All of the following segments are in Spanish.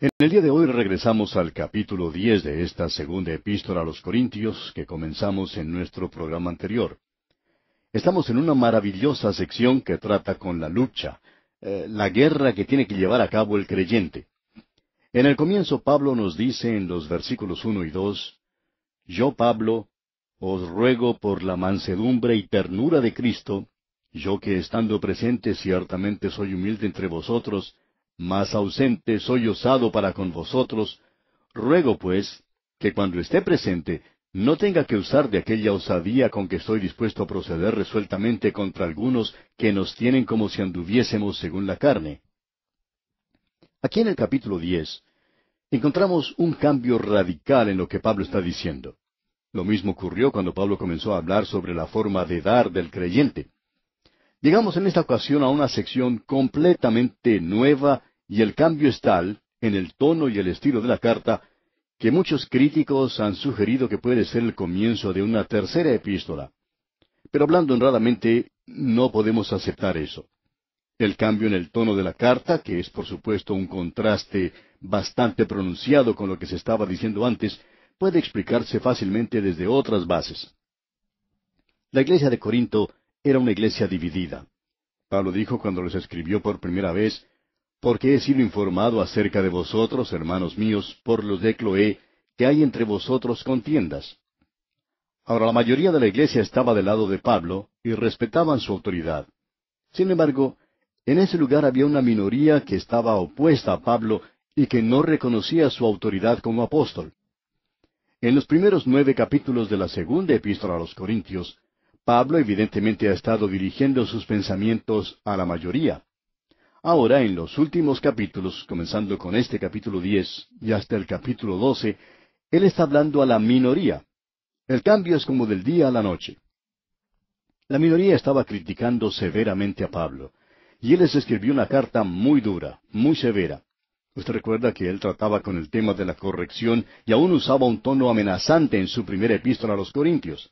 En el día de hoy regresamos al capítulo 10 de esta segunda epístola a los Corintios que comenzamos en nuestro programa anterior. Estamos en una maravillosa sección que trata con la lucha, la guerra que tiene que llevar a cabo el creyente. En el comienzo Pablo nos dice en los versículos 1 y 2, Yo, Pablo, os ruego por la mansedumbre y ternura de Cristo, yo que estando presente ciertamente soy humilde entre vosotros, mas ausente soy osado para con vosotros, ruego pues que cuando esté presente no tenga que usar de aquella osadía con que estoy dispuesto a proceder resueltamente contra algunos que nos tienen como si anduviésemos según la carne. Aquí en el capítulo 10 encontramos un cambio radical en lo que Pablo está diciendo. Lo mismo ocurrió cuando Pablo comenzó a hablar sobre la forma de dar del creyente. Llegamos en esta ocasión a una sección completamente nueva y el cambio es tal, en el tono y el estilo de la carta, que muchos críticos han sugerido que puede ser el comienzo de una tercera epístola. Pero hablando honradamente, no podemos aceptar eso. El cambio en el tono de la carta, que es por supuesto un contraste bastante pronunciado con lo que se estaba diciendo antes, puede explicarse fácilmente desde otras bases. La iglesia de Corinto era una iglesia dividida. Pablo dijo cuando les escribió por primera vez, porque he sido informado acerca de vosotros, hermanos míos, por los de Cloé, que hay entre vosotros contiendas. Ahora, la mayoría de la iglesia estaba del lado de Pablo y respetaban su autoridad. Sin embargo, en ese lugar había una minoría que estaba opuesta a Pablo y que no reconocía su autoridad como apóstol. En los primeros 9 capítulos de la segunda epístola a los Corintios, Pablo evidentemente ha estado dirigiendo sus pensamientos a la mayoría. Ahora, en los últimos capítulos, comenzando con este capítulo 10 y hasta el capítulo 12, él está hablando a la minoría. El cambio es como del día a la noche. La minoría estaba criticando severamente a Pablo, y él les escribió una carta muy dura, muy severa. Usted recuerda que él trataba con el tema de la corrección y aún usaba un tono amenazante en su primera epístola a los Corintios.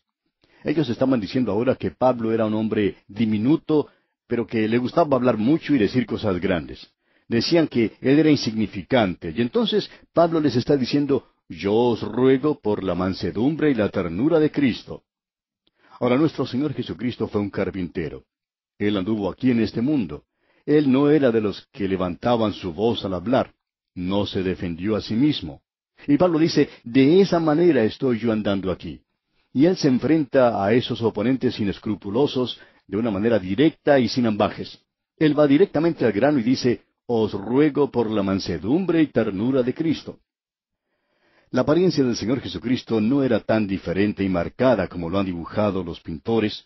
Ellos estaban diciendo ahora que Pablo era un hombre diminuto, pero que le gustaba hablar mucho y decir cosas grandes. Decían que él era insignificante, y entonces Pablo les está diciendo, yo os ruego por la mansedumbre y la ternura de Cristo. Ahora, nuestro Señor Jesucristo fue un carpintero. Él anduvo aquí en este mundo. Él no era de los que levantaban su voz al hablar. No se defendió a sí mismo. Y Pablo dice, de esa manera estoy yo andando aquí. Y él se enfrenta a esos oponentes inescrupulosos de una manera directa y sin ambajes. Él va directamente al grano y dice, os ruego por la mansedumbre y ternura de Cristo. La apariencia del Señor Jesucristo no era tan diferente y marcada como lo han dibujado los pintores,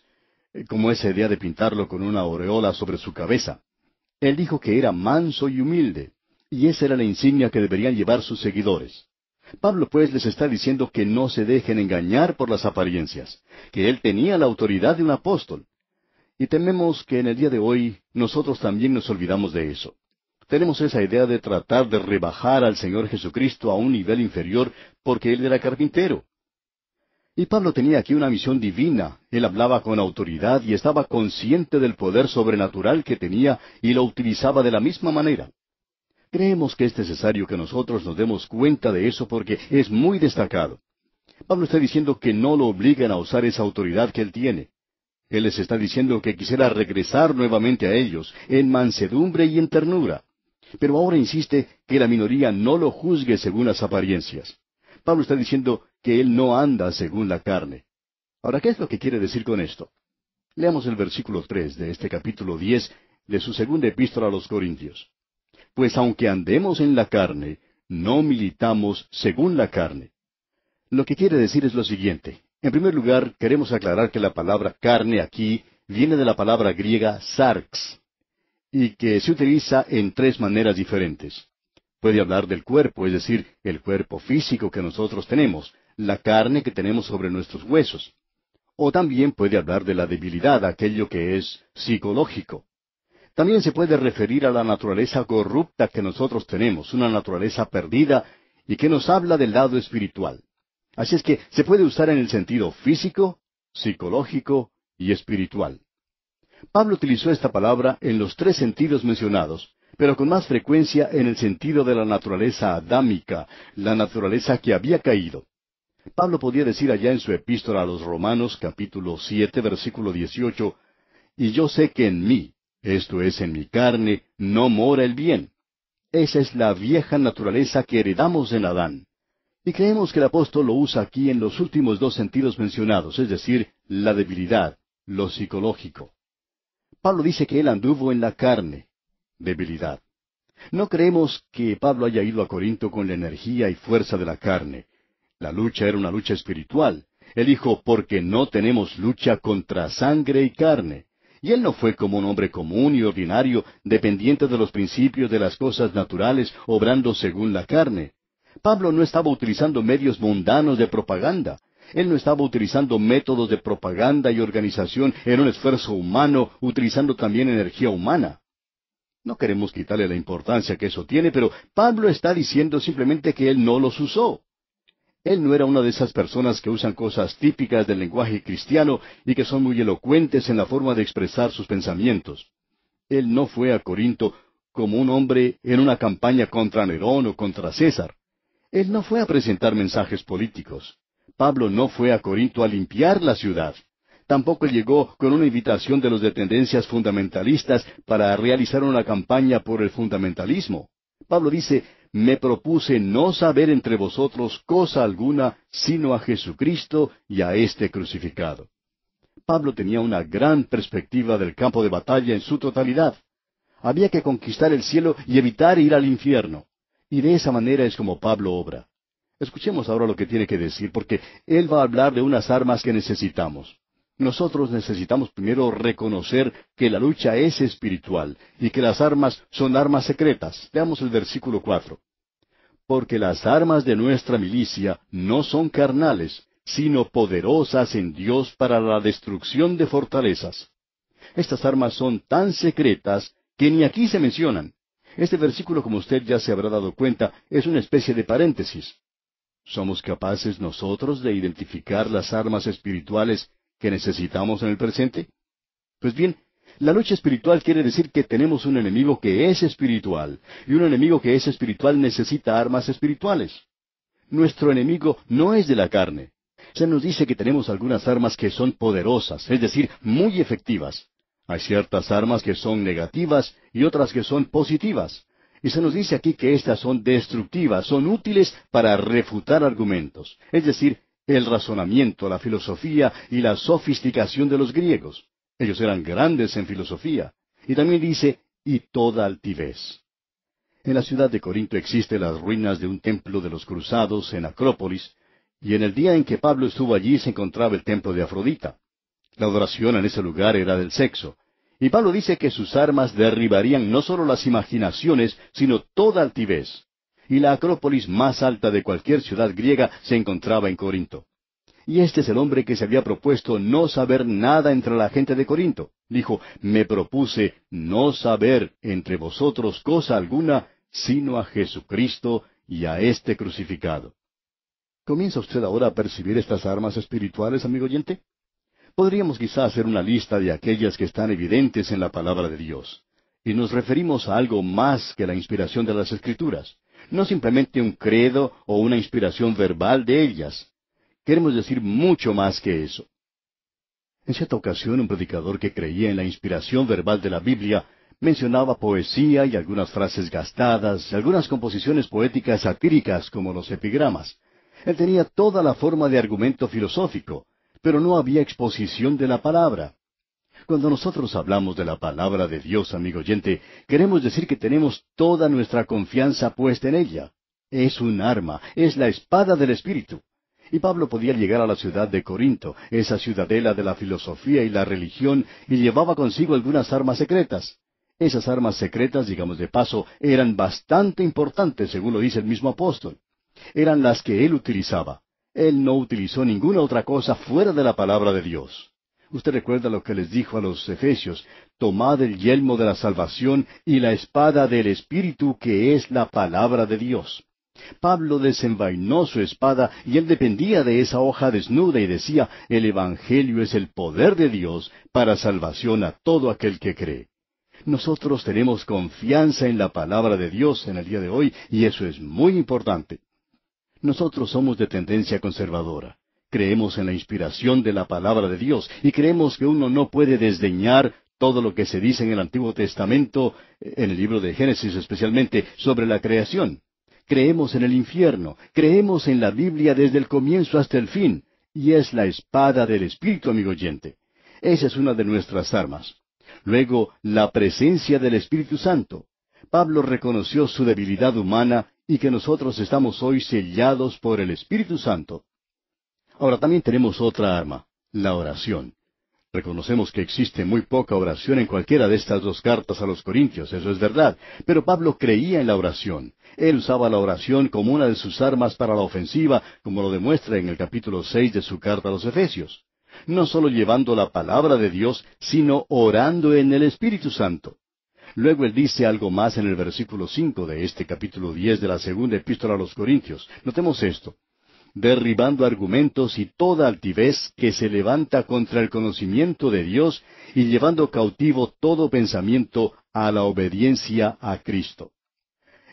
como esa idea de pintarlo con una aureola sobre su cabeza. Él dijo que era manso y humilde, y esa era la insignia que deberían llevar sus seguidores. Pablo pues les está diciendo que no se dejen engañar por las apariencias, que él tenía la autoridad de un apóstol. Y tememos que en el día de hoy nosotros también nos olvidamos de eso. Tenemos esa idea de tratar de rebajar al Señor Jesucristo a un nivel inferior porque Él era carpintero. Y Pablo tenía aquí una misión divina. Él hablaba con autoridad y estaba consciente del poder sobrenatural que tenía y lo utilizaba de la misma manera. Creemos que es necesario que nosotros nos demos cuenta de eso porque es muy destacado. Pablo está diciendo que no lo obliguen a usar esa autoridad que él tiene. Él les está diciendo que quisiera regresar nuevamente a ellos, en mansedumbre y en ternura. Pero ahora insiste que la minoría no lo juzgue según las apariencias. Pablo está diciendo que él no anda según la carne. Ahora, ¿qué es lo que quiere decir con esto? Leamos el versículo 3 de este capítulo 10 de su segunda epístola a los Corintios. Pues aunque andemos en la carne, no militamos según la carne. Lo que quiere decir es lo siguiente. En primer lugar, queremos aclarar que la palabra carne aquí viene de la palabra griega sarx, y que se utiliza en 3 maneras diferentes. Puede hablar del cuerpo, es decir, el cuerpo físico que nosotros tenemos, la carne que tenemos sobre nuestros huesos. O también puede hablar de la debilidad, aquello que es psicológico. También se puede referir a la naturaleza corrupta que nosotros tenemos, una naturaleza perdida, y que nos habla del lado espiritual. Así es que se puede usar en el sentido físico, psicológico y espiritual. Pablo utilizó esta palabra en los 3 sentidos mencionados, pero con más frecuencia en el sentido de la naturaleza adámica, la naturaleza que había caído. Pablo podía decir allá en su epístola a los Romanos, capítulo 7, versículo 18, «Y yo sé que en mí, esto es, en mi carne, no mora el bien». Esa es la vieja naturaleza que heredamos en Adán. Y creemos que el apóstol lo usa aquí en los últimos dos sentidos mencionados, es decir, la debilidad, lo psicológico. Pablo dice que él anduvo en la carne, debilidad. No creemos que Pablo haya ido a Corinto con la energía y fuerza de la carne. La lucha era una lucha espiritual. Él dijo, porque no tenemos lucha contra sangre y carne. Y él no fue como un hombre común y ordinario, dependiente de los principios de las cosas naturales, obrando según la carne. Pablo no estaba utilizando medios mundanos de propaganda. Él no estaba utilizando métodos de propaganda y organización en un esfuerzo humano, utilizando también energía humana. No queremos quitarle la importancia que eso tiene, pero Pablo está diciendo simplemente que él no los usó. Él no era una de esas personas que usan cosas típicas del lenguaje cristiano y que son muy elocuentes en la forma de expresar sus pensamientos. Él no fue a Corinto como un hombre en una campaña contra Nerón o contra César. Él no fue a presentar mensajes políticos. Pablo no fue a Corinto a limpiar la ciudad. Tampoco llegó con una invitación de los de tendencias fundamentalistas para realizar una campaña por el fundamentalismo. Pablo dice, me propuse no saber entre vosotros cosa alguna, sino a Jesucristo y a este crucificado. Pablo tenía una gran perspectiva del campo de batalla en su totalidad. Había que conquistar el cielo y evitar ir al infierno. Y de esa manera es como Pablo obra. Escuchemos ahora lo que tiene que decir, porque él va a hablar de unas armas que necesitamos. Nosotros necesitamos primero reconocer que la lucha es espiritual y que las armas son armas secretas. Veamos el versículo 4. Porque las armas de nuestra milicia no son carnales, sino poderosas en Dios para la destrucción de fortalezas. Estas armas son tan secretas que ni aquí se mencionan. Este versículo, como usted ya se habrá dado cuenta, es una especie de paréntesis. ¿Somos capaces nosotros de identificar las armas espirituales que necesitamos en el presente? Pues bien, la lucha espiritual quiere decir que tenemos un enemigo que es espiritual, y un enemigo que es espiritual necesita armas espirituales. Nuestro enemigo no es de la carne. Se nos dice que tenemos algunas armas que son poderosas, es decir, muy efectivas. Hay ciertas armas que son negativas y otras que son positivas. Y se nos dice aquí que estas son destructivas, son útiles para refutar argumentos, es decir, el razonamiento, la filosofía y la sofisticación de los griegos. Ellos eran grandes en filosofía. Y también dice, y toda altivez. En la ciudad de Corinto existen las ruinas de un templo de los cruzados en Acrópolis, y en el día en que Pablo estuvo allí se encontraba el templo de Afrodita. La adoración en ese lugar era del sexo. Y Pablo dice que sus armas derribarían no solo las imaginaciones, sino toda altivez. Y la Acrópolis más alta de cualquier ciudad griega se encontraba en Corinto. Y este es el hombre que se había propuesto no saber nada entre la gente de Corinto. Dijo, me propuse no saber entre vosotros cosa alguna, sino a Jesucristo y a este crucificado. ¿Comienza usted ahora a percibir estas armas espirituales, amigo oyente? Podríamos quizá hacer una lista de aquellas que están evidentes en la palabra de Dios. Y nos referimos a algo más que la inspiración de las Escrituras. No simplemente un credo o una inspiración verbal de ellas. Queremos decir mucho más que eso. En cierta ocasión, un predicador que creía en la inspiración verbal de la Biblia mencionaba poesía y algunas frases gastadas, y algunas composiciones poéticas satíricas como los epigramas. Él tenía toda la forma de argumento filosófico, pero no había exposición de la palabra. Cuando nosotros hablamos de la palabra de Dios, amigo oyente, queremos decir que tenemos toda nuestra confianza puesta en ella. Es un arma, es la espada del Espíritu. Y Pablo podía llegar a la ciudad de Corinto, esa ciudadela de la filosofía y la religión, y llevaba consigo algunas armas secretas. Esas armas secretas, digamos de paso, eran bastante importantes, según lo dice el mismo apóstol. Eran las que él utilizaba. Él no utilizó ninguna otra cosa fuera de la palabra de Dios. Usted recuerda lo que les dijo a los Efesios, tomad el yelmo de la salvación y la espada del Espíritu, que es la palabra de Dios. Pablo desenvainó su espada y él dependía de esa hoja desnuda y decía, el Evangelio es el poder de Dios para salvación a todo aquel que cree. Nosotros tenemos confianza en la palabra de Dios en el día de hoy, y eso es muy importante. Nosotros somos de tendencia conservadora. Creemos en la inspiración de la palabra de Dios, y creemos que uno no puede desdeñar todo lo que se dice en el Antiguo Testamento, en el libro de Génesis especialmente, sobre la creación. Creemos en el infierno, creemos en la Biblia desde el comienzo hasta el fin, y es la espada del Espíritu, amigo oyente. Esa es una de nuestras armas. Luego, la presencia del Espíritu Santo. Pablo reconoció su debilidad humana y que nosotros estamos hoy sellados por el Espíritu Santo. Ahora también tenemos otra arma, la oración. Reconocemos que existe muy poca oración en cualquiera de estas dos cartas a los Corintios, eso es verdad, pero Pablo creía en la oración. Él usaba la oración como una de sus armas para la ofensiva, como lo demuestra en el capítulo 6 de su carta a los Efesios. No solo llevando la palabra de Dios, sino orando en el Espíritu Santo. Luego él dice algo más en el versículo 5 de este capítulo 10 de la segunda epístola a los Corintios. Notemos esto: derribando argumentos y toda altivez que se levanta contra el conocimiento de Dios y llevando cautivo todo pensamiento a la obediencia a Cristo.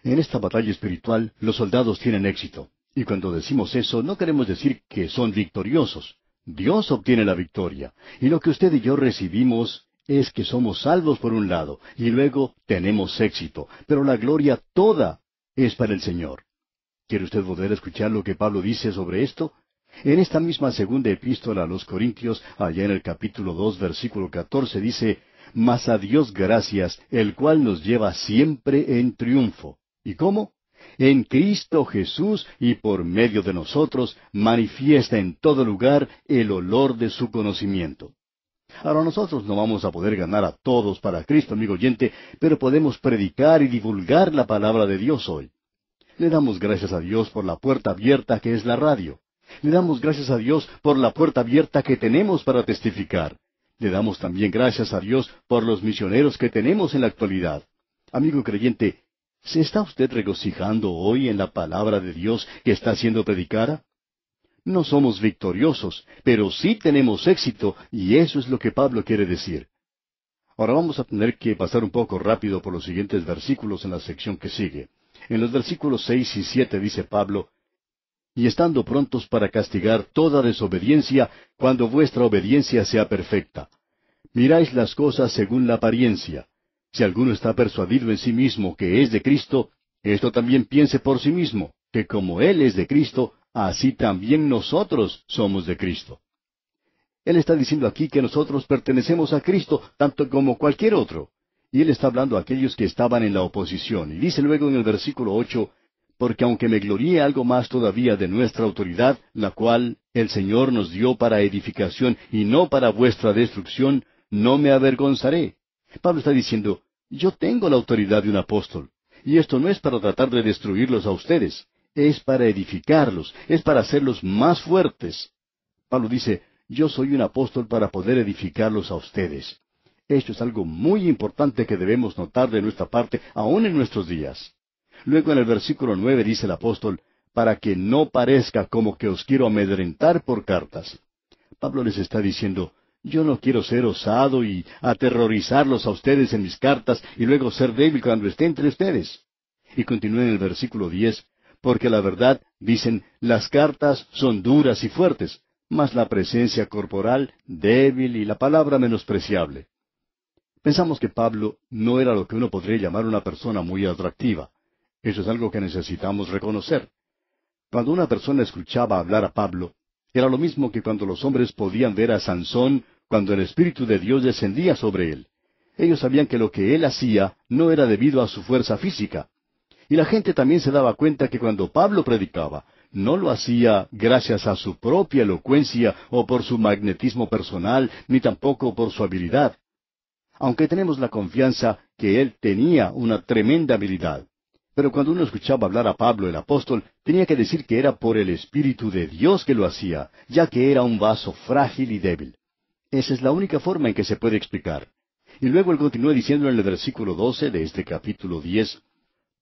En esta batalla espiritual los soldados tienen éxito, y cuando decimos eso no queremos decir que son victoriosos. Dios obtiene la victoria, y lo que usted y yo recibimos es que somos salvos por un lado, y luego tenemos éxito, pero la gloria toda es para el Señor. ¿Quiere usted volver a escuchar lo que Pablo dice sobre esto? En esta misma segunda epístola a los Corintios, allá en el capítulo 2, versículo 14, dice: Mas a Dios gracias, el cual nos lleva siempre en triunfo. ¿Y cómo? En Cristo Jesús, y por medio de nosotros manifiesta en todo lugar el olor de su conocimiento. Ahora nosotros no vamos a poder ganar a todos para Cristo, amigo oyente, pero podemos predicar y divulgar la palabra de Dios hoy. Le damos gracias a Dios por la puerta abierta que es la radio. Le damos gracias a Dios por la puerta abierta que tenemos para testificar. Le damos también gracias a Dios por los misioneros que tenemos en la actualidad. Amigo creyente, ¿se está usted regocijando hoy en la palabra de Dios que está siendo predicada? No somos victoriosos, pero sí tenemos éxito, y eso es lo que Pablo quiere decir. Ahora vamos a tener que pasar un poco rápido por los siguientes versículos en la sección que sigue. En los versículos 6 y 7 dice Pablo: Y estando prontos para castigar toda desobediencia, cuando vuestra obediencia sea perfecta. Miráis las cosas según la apariencia. Si alguno está persuadido en sí mismo que es de Cristo, esto también piense por sí mismo, que como Él es de Cristo, así también nosotros somos de Cristo. Él está diciendo aquí que nosotros pertenecemos a Cristo, tanto como cualquier otro. Y Él está hablando a aquellos que estaban en la oposición. Y dice luego en el versículo 8, porque aunque me gloríe algo más todavía de nuestra autoridad, la cual el Señor nos dio para edificación y no para vuestra destrucción, no me avergonzaré. Pablo está diciendo: yo tengo la autoridad de un apóstol, y esto no es para tratar de destruirlos a ustedes, es para edificarlos, es para hacerlos más fuertes. Pablo dice: yo soy un apóstol para poder edificarlos a ustedes. Esto es algo muy importante que debemos notar de nuestra parte, aún en nuestros días. Luego en el versículo 9 dice el apóstol: para que no parezca como que os quiero amedrentar por cartas. Pablo les está diciendo: yo no quiero ser osado y aterrorizarlos a ustedes en mis cartas y luego ser débil cuando esté entre ustedes. Y continúa en el versículo 10, porque la verdad, dicen, las cartas son duras y fuertes, mas la presencia corporal débil y la palabra menospreciable. Pensamos que Pablo no era lo que uno podría llamar una persona muy atractiva. Eso es algo que necesitamos reconocer. Cuando una persona escuchaba hablar a Pablo, era lo mismo que cuando los hombres podían ver a Sansón cuando el Espíritu de Dios descendía sobre él. Ellos sabían que lo que él hacía no era debido a su fuerza física. Y la gente también se daba cuenta que cuando Pablo predicaba, no lo hacía gracias a su propia elocuencia o por su magnetismo personal, ni tampoco por su habilidad. Aunque tenemos la confianza que él tenía una tremenda habilidad. Pero cuando uno escuchaba hablar a Pablo el apóstol, tenía que decir que era por el Espíritu de Dios que lo hacía, ya que era un vaso frágil y débil. Esa es la única forma en que se puede explicar. Y luego él continúa diciendo en el versículo 12 de este capítulo 10,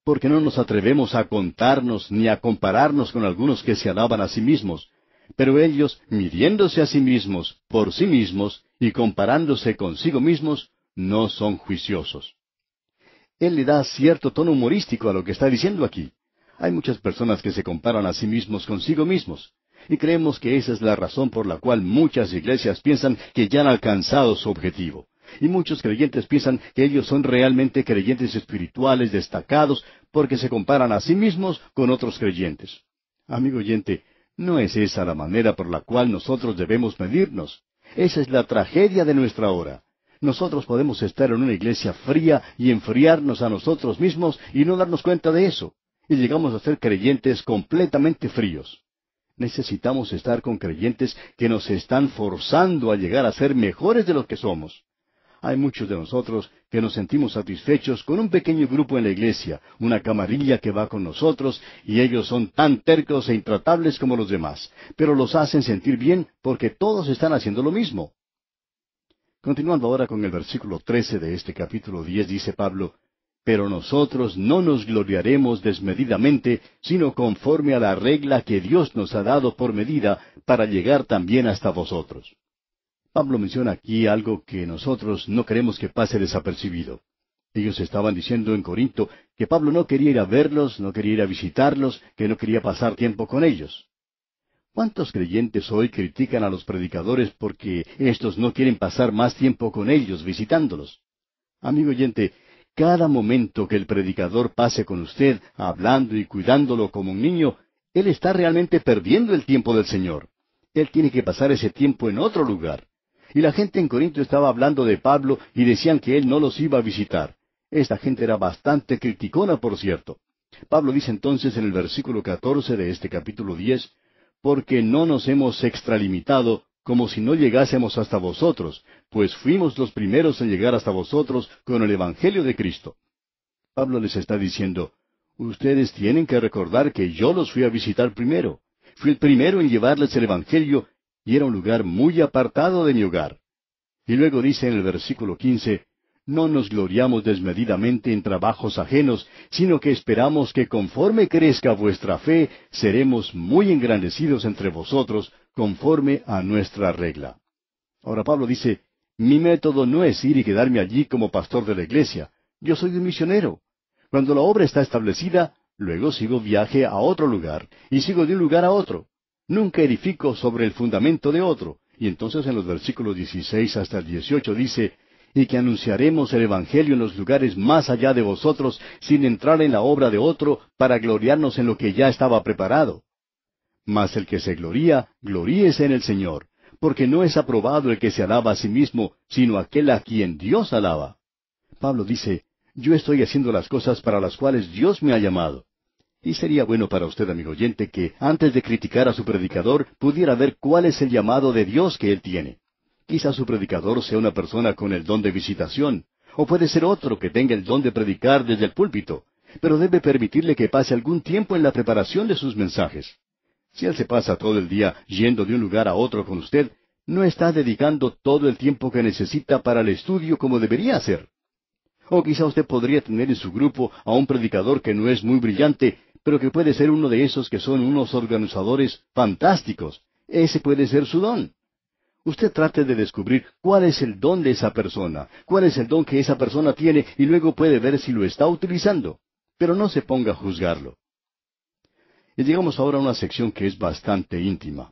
porque no nos atrevemos a contarnos ni a compararnos con algunos que se alaban a sí mismos, pero ellos, midiéndose a sí mismos, por sí mismos, y comparándose consigo mismos, no son juiciosos. Él le da cierto tono humorístico a lo que está diciendo aquí. Hay muchas personas que se comparan a sí mismos consigo mismos, y creemos que esa es la razón por la cual muchas iglesias piensan que ya han alcanzado su objetivo. Y muchos creyentes piensan que ellos son realmente creyentes espirituales destacados porque se comparan a sí mismos con otros creyentes. Amigo oyente, no es esa la manera por la cual nosotros debemos medirnos. Esa es la tragedia de nuestra hora. Nosotros podemos estar en una iglesia fría y enfriarnos a nosotros mismos y no darnos cuenta de eso. Y llegamos a ser creyentes completamente fríos. Necesitamos estar con creyentes que nos están forzando a llegar a ser mejores de lo que somos. Hay muchos de nosotros que nos sentimos satisfechos con un pequeño grupo en la iglesia, una camarilla que va con nosotros, y ellos son tan tercos e intratables como los demás, pero los hacen sentir bien porque todos están haciendo lo mismo. Continuando ahora con el versículo 13 de este capítulo 10, dice Pablo, «Pero nosotros no nos gloriaremos desmedidamente, sino conforme a la regla que Dios nos ha dado por medida, para llegar también hasta vosotros». Pablo menciona aquí algo que nosotros no queremos que pase desapercibido. Ellos estaban diciendo en Corinto que Pablo no quería ir a verlos, no quería ir a visitarlos, que no quería pasar tiempo con ellos. ¿Cuántos creyentes hoy critican a los predicadores porque éstos no quieren pasar más tiempo con ellos visitándolos? Amigo oyente, cada momento que el predicador pase con usted, hablando y cuidándolo como un niño, él está realmente perdiendo el tiempo del Señor. Él tiene que pasar ese tiempo en otro lugar. Y la gente en Corinto estaba hablando de Pablo y decían que él no los iba a visitar. Esta gente era bastante criticona, por cierto. Pablo dice entonces en el versículo 14 de este capítulo 10, «Porque no nos hemos extralimitado, como si no llegásemos hasta vosotros, pues fuimos los primeros en llegar hasta vosotros con el Evangelio de Cristo». Pablo les está diciendo, ustedes tienen que recordar que yo los fui a visitar primero. Fui el primero en llevarles el Evangelio, y era un lugar muy apartado de mi hogar. Y luego dice en el versículo 15, «No nos gloriamos desmedidamente en trabajos ajenos, sino que esperamos que conforme crezca vuestra fe, seremos muy engrandecidos entre vosotros, conforme a nuestra regla». Ahora Pablo dice, «Mi método no es ir y quedarme allí como pastor de la iglesia. Yo soy un misionero. Cuando la obra está establecida, luego sigo viaje a otro lugar, y sigo de un lugar a otro. Nunca edifico sobre el fundamento de otro». Y entonces en los versículos 16 hasta el 18 dice, «Y que anunciaremos el Evangelio en los lugares más allá de vosotros, sin entrar en la obra de otro, para gloriarnos en lo que ya estaba preparado. Mas el que se gloría, gloríese en el Señor, porque no es aprobado el que se alaba a sí mismo, sino aquel a quien Dios alaba». Pablo dice, yo estoy haciendo las cosas para las cuales Dios me ha llamado. Y sería bueno para usted, amigo oyente, que antes de criticar a su predicador, pudiera ver cuál es el llamado de Dios que él tiene. Quizá su predicador sea una persona con el don de visitación, o puede ser otro que tenga el don de predicar desde el púlpito, pero debe permitirle que pase algún tiempo en la preparación de sus mensajes. Si él se pasa todo el día yendo de un lugar a otro con usted, no está dedicando todo el tiempo que necesita para el estudio como debería hacer. O quizá usted podría tener en su grupo a un predicador que no es muy brillante, pero que puede ser uno de esos que son unos organizadores fantásticos. Ese puede ser su don. Usted trate de descubrir cuál es el don de esa persona, cuál es el don que esa persona tiene, y luego puede ver si lo está utilizando. Pero no se ponga a juzgarlo. Y llegamos ahora a una sección que es bastante íntima.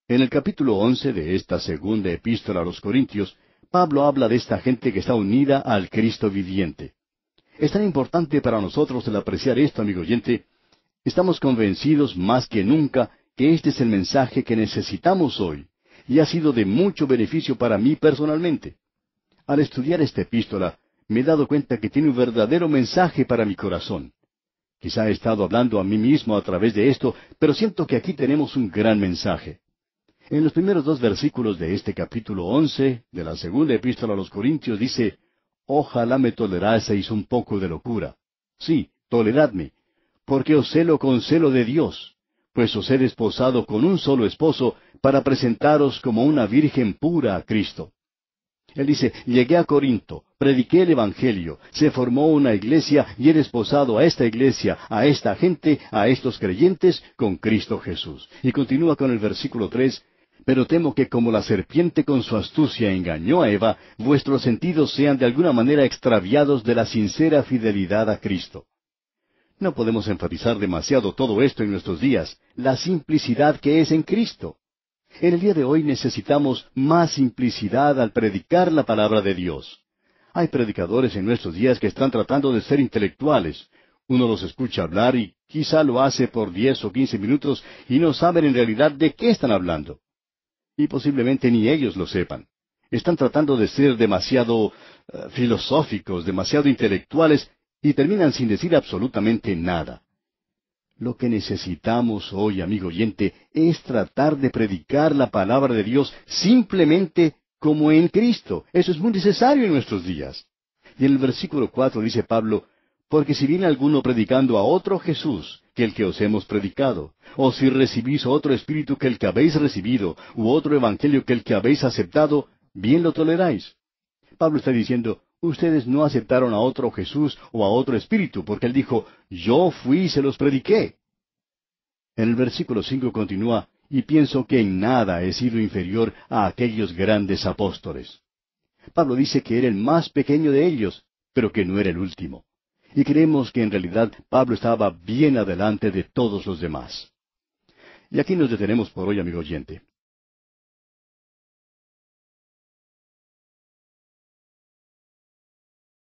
En el capítulo 11 de esta segunda epístola a los Corintios, Pablo habla de esta gente que está unida al Cristo viviente. Es tan importante para nosotros el apreciar esto, amigo oyente. Estamos convencidos más que nunca que este es el mensaje que necesitamos hoy, y ha sido de mucho beneficio para mí personalmente. Al estudiar esta epístola, me he dado cuenta que tiene un verdadero mensaje para mi corazón. Quizá he estado hablando a mí mismo a través de esto, pero siento que aquí tenemos un gran mensaje. En los primeros 2 versículos de este capítulo 11 de la segunda epístola a los Corintios dice, «Ojalá me toleraseis un poco de locura. Sí, toleradme, porque os celo con celo de Dios, pues os he desposado con un solo esposo para presentaros como una virgen pura a Cristo». Él dice, llegué a Corinto, prediqué el Evangelio, se formó una iglesia y he desposado a esta iglesia, a esta gente, a estos creyentes, con Cristo Jesús. Y continúa con el versículo 3, Pero temo que como la serpiente con su astucia engañó a Eva, vuestros sentidos sean de alguna manera extraviados de la sincera fidelidad a Cristo. No podemos enfatizar demasiado todo esto en nuestros días, la simplicidad que es en Cristo. En el día de hoy necesitamos más simplicidad al predicar la palabra de Dios. Hay predicadores en nuestros días que están tratando de ser intelectuales. Uno los escucha hablar y quizá lo hace por 10 o 15 minutos y no saben en realidad de qué están hablando. Y posiblemente ni ellos lo sepan. Están tratando de ser demasiado filosóficos, demasiado intelectuales, y terminan sin decir absolutamente nada. Lo que necesitamos hoy, amigo oyente, es tratar de predicar la palabra de Dios simplemente como en Cristo. Eso es muy necesario en nuestros días. Y en el versículo 4 dice Pablo, porque si viene alguno predicando a otro Jesús que el que os hemos predicado, o si recibís otro espíritu que el que habéis recibido, u otro evangelio que el que habéis aceptado, bien lo toleráis. Pablo está diciendo, ustedes no aceptaron a otro Jesús o a otro espíritu, porque él dijo, yo fui y se los prediqué. En el versículo 5 continúa, y pienso que en nada he sido inferior a aquellos grandes apóstoles. Pablo dice que era el más pequeño de ellos, pero que no era el último. Y creemos que en realidad Pablo estaba bien adelante de todos los demás. Y aquí nos detenemos por hoy, amigo oyente.